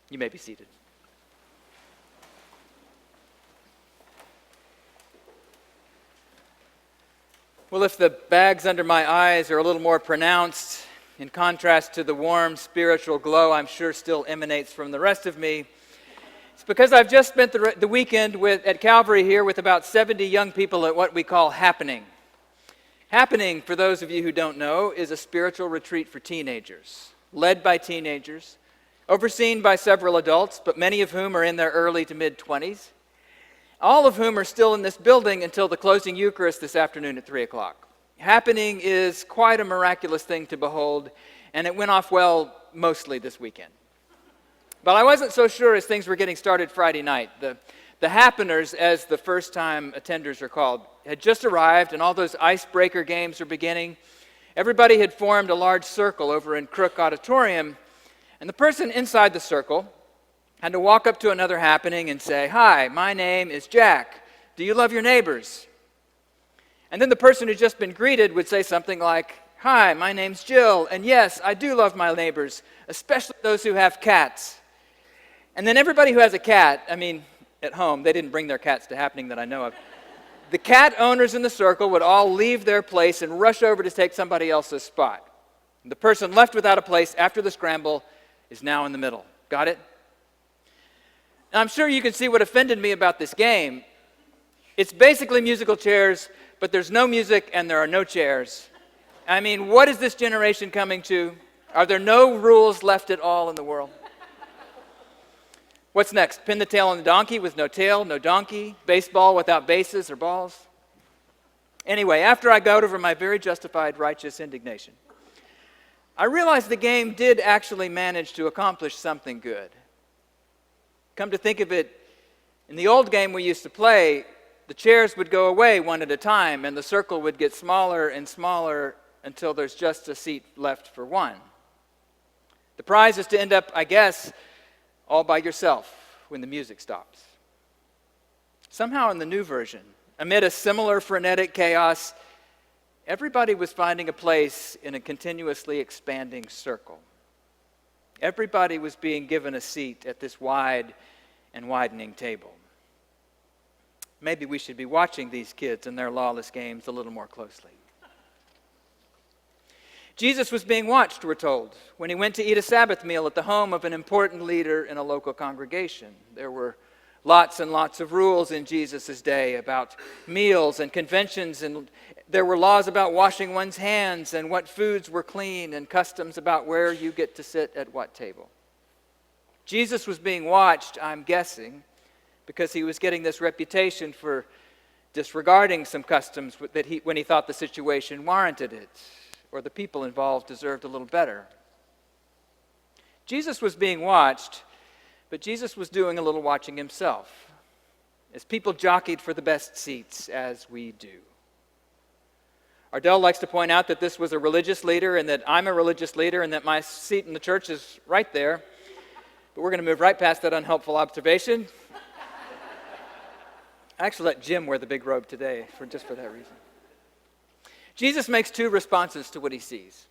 You may be seated. Well, if the bags under my eyes are a little more pronounced, in contrast to the warm spiritual glow I'm sure still emanates from the rest of me, it's because I've just spent the weekend at Calvary here with about 70 young people at what we call Happening. Happening, for those of you who don't know, is a spiritual retreat for teenagers, led by teenagers, overseen by several adults, but many of whom are in their early to mid-20s, all of whom are still in this building until the closing Eucharist this afternoon at 3 o'clock. Happening is quite a miraculous thing to behold, and it went off well mostly this weekend. But I wasn't so sure as things were getting started Friday night. The happeners, as the first-time attenders are called, had just arrived, and all those icebreaker games were beginning. Everybody had formed a large circle over in Crook Auditorium, and the person inside the circle had to walk up to another happening and say, "Hi, my name is Jack. Do you love your neighbors?" And then the person who'd just been greeted would say something like, "Hi, my name's Jill, and yes, I do love my neighbors, especially those who have cats." And then everybody who has a cat, at home, they didn't bring their cats to happening that I know of, the cat owners in the circle would all leave their place and rush over to take somebody else's spot. And the person left without a place after the scramble is now in the middle. Got it? Now, I'm sure you can see what offended me about this game. It's basically musical chairs, but there's no music and there are no chairs. What is this generation coming to? Are there no rules left at all in the world? What's next? Pin the tail on the donkey with no tail, no donkey, baseball without bases or balls. Anyway, after I got over my very justified righteous indignation, I realized the game did actually manage to accomplish something good. Come to think of it, in the old game we used to play, the chairs would go away one at a time, and the circle would get smaller and smaller until there's just a seat left for one. The prize is to end up, I guess, all by yourself when the music stops. Somehow in the new version, amid a similar frenetic chaos, everybody was finding a place in a continuously expanding circle. Everybody was being given a seat at this wide and widening table. Maybe we should be watching these kids and their lawless games a little more closely. Jesus was being watched, we're told, when he went to eat a Sabbath meal at the home of an important leader in a local congregation. There were lots and lots of rules in Jesus' day about meals and conventions, and there were laws about washing one's hands and what foods were clean and customs about where you get to sit at what table. Jesus was being watched, I'm guessing, because he was getting this reputation for disregarding some customs when he thought the situation warranted it, or the people involved deserved a little better. Jesus was being watched, but Jesus was doing a little watching himself, as people jockeyed for the best seats, as we do. Ardell likes to point out that this was a religious leader, and that I'm a religious leader, and that my seat in the church is right there. But we're going to move right past that unhelpful observation. I actually let Jim wear the big robe today, just for that reason. Jesus makes two responses to what he sees.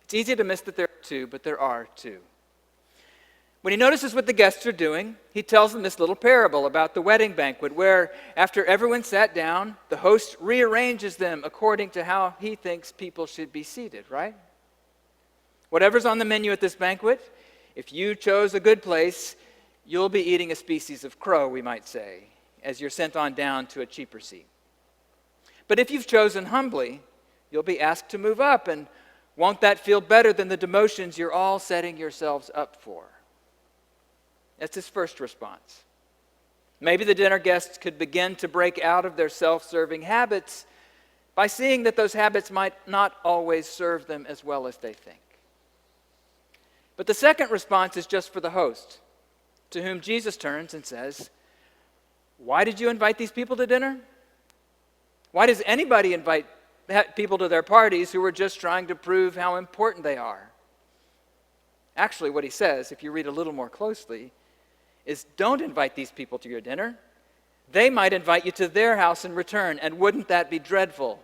It's easy to miss that there are two, but there are two. When he notices what the guests are doing, he tells them this little parable about the wedding banquet, where after everyone sat down, the host rearranges them according to how he thinks people should be seated, right? Whatever's on the menu at this banquet, if you chose a good place, you'll be eating a species of crow, we might say, as you're sent on down to a cheaper seat. But if you've chosen humbly, you'll be asked to move up, and won't that feel better than the demotions you're all setting yourselves up for? That's his first response. Maybe the dinner guests could begin to break out of their self-serving habits by seeing that those habits might not always serve them as well as they think. But the second response is just for the host, to whom Jesus turns and says, "Why did you invite these people to dinner? Why does anybody invite people to their parties who are just trying to prove how important they are?" Actually, what he says, if you read a little more closely, is don't invite these people to your dinner. They might invite you to their house in return, and wouldn't that be dreadful?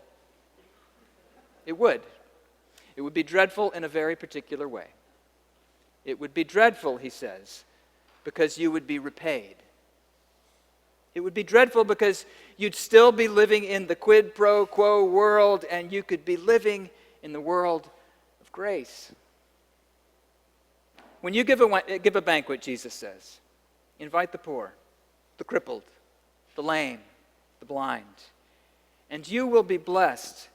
It would. would be dreadful in a very particular way. It would be dreadful, he says, because you would be repaid. It would be dreadful because you'd still be living in the quid pro quo world, and you could be living in the world of grace. When you give a banquet, Jesus says, invite the poor, the crippled, the lame, the blind, and you will be blessed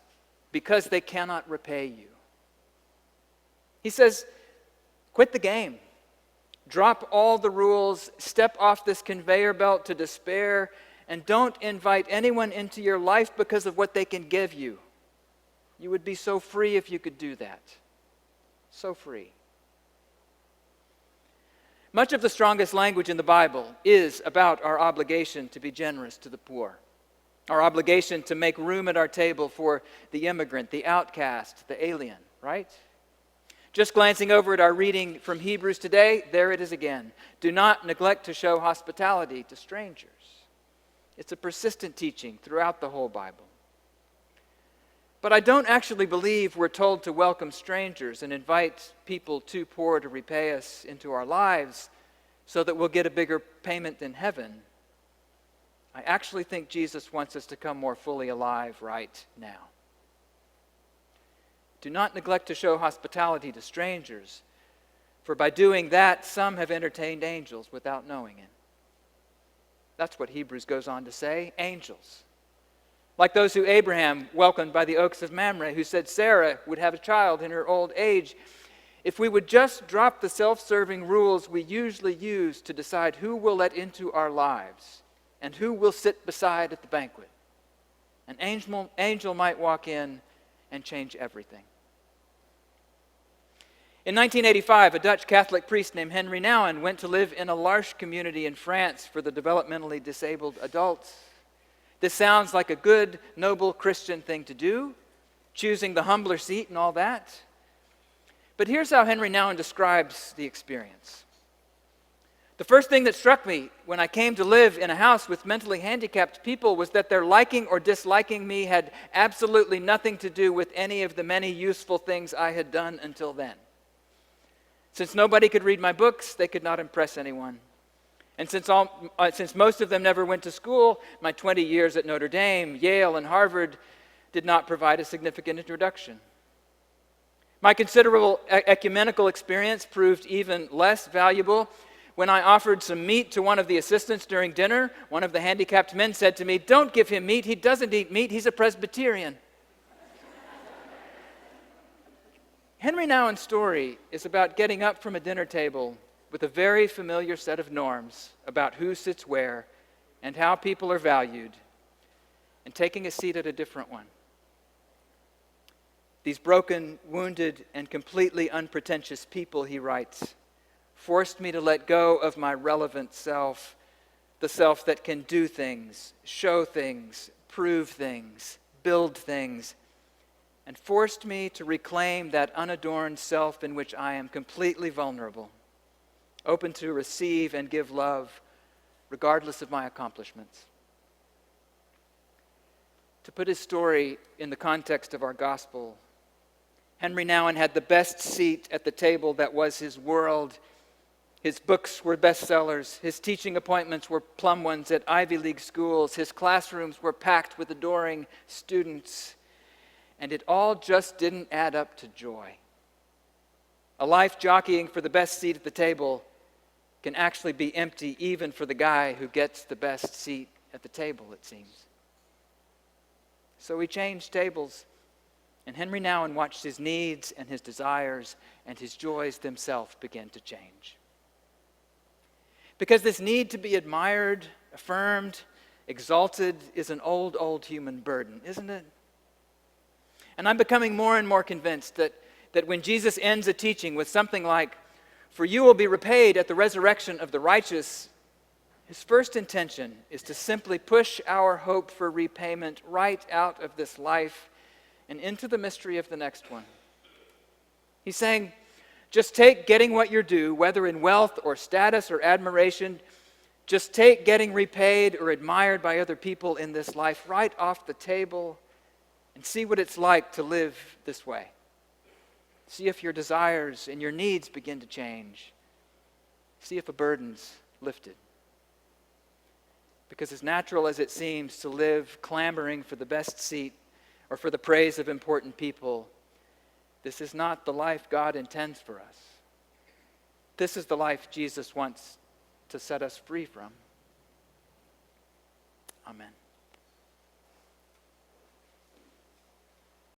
because they cannot repay you. He says, quit the game. Drop all the rules, step off this conveyor belt to despair, and don't invite anyone into your life because of what they can give you. You would be so free if you could do that. So free. Much of the strongest language in the Bible is about our obligation to be generous to the poor, our obligation to make room at our table for the immigrant, the outcast, the alien, right? Just glancing over at our reading from Hebrews today, there it is again. Do not neglect to show hospitality to strangers. It's a persistent teaching throughout the whole Bible. But I don't actually believe we're told to welcome strangers and invite people too poor to repay us into our lives so that we'll get a bigger payment in heaven. I actually think Jesus wants us to come more fully alive right now. Do not neglect to show hospitality to strangers, for by doing that, some have entertained angels without knowing it. That's what Hebrews goes on to say, angels. Like those who Abraham welcomed by the oaks of Mamre, who said Sarah would have a child in her old age. If we would just drop the self-serving rules we usually use to decide who we'll let into our lives and who will sit beside at the banquet, an angel might walk in and change everything. In 1985, a Dutch Catholic priest named Henry Nouwen went to live in a L'Arche community in France for the developmentally disabled adults. This sounds like a good, noble Christian thing to do, choosing the humbler seat and all that. But here's how Henry Nouwen describes the experience. The first thing that struck me when I came to live in a house with mentally handicapped people was that their liking or disliking me had absolutely nothing to do with any of the many useful things I had done until then. Since nobody could read my books, they could not impress anyone. And since most of them never went to school, my 20 years at Notre Dame, Yale, and Harvard did not provide a significant introduction. My considerable ecumenical experience proved even less valuable. When I offered some meat to one of the assistants during dinner, one of the handicapped men said to me, "Don't give him meat. He doesn't eat meat. He's a Presbyterian." Henry Nouwen's story is about getting up from a dinner table with a very familiar set of norms about who sits where and how people are valued, and taking a seat at a different one. These broken, wounded, and completely unpretentious people, he writes, forced me to let go of my relevant self, the self that can do things, show things, prove things, build things, and forced me to reclaim that unadorned self in which I am completely vulnerable, open to receive and give love, regardless of my accomplishments. To put his story in the context of our gospel, Henry Nouwen had the best seat at the table that was his world. His books were bestsellers. His teaching appointments were plum ones at Ivy League schools. His classrooms were packed with adoring students. And it all just didn't add up to joy. A life jockeying for the best seat at the table can actually be empty even for the guy who gets the best seat at the table, it seems. So he changed tables, and Henry Nouwen watched his needs and his desires and his joys themselves begin to change. Because this need to be admired, affirmed, exalted is an old human burden, isn't it? And I'm becoming more and more convinced that when Jesus ends a teaching with something like, "For you will be repaid at the resurrection of the righteous," his first intention is to simply push our hope for repayment right out of this life and into the mystery of the next one. He's saying, just take getting what you're due, whether in wealth or status or admiration. Just take getting repaid or admired by other people in this life right off the table and see what it's like to live this way. See if your desires and your needs begin to change. See if the burdens lifted. Because as natural as it seems to live clamoring for the best seat or for the praise of important people, this is not the life God intends for us. This is the life Jesus wants to set us free from. Amen.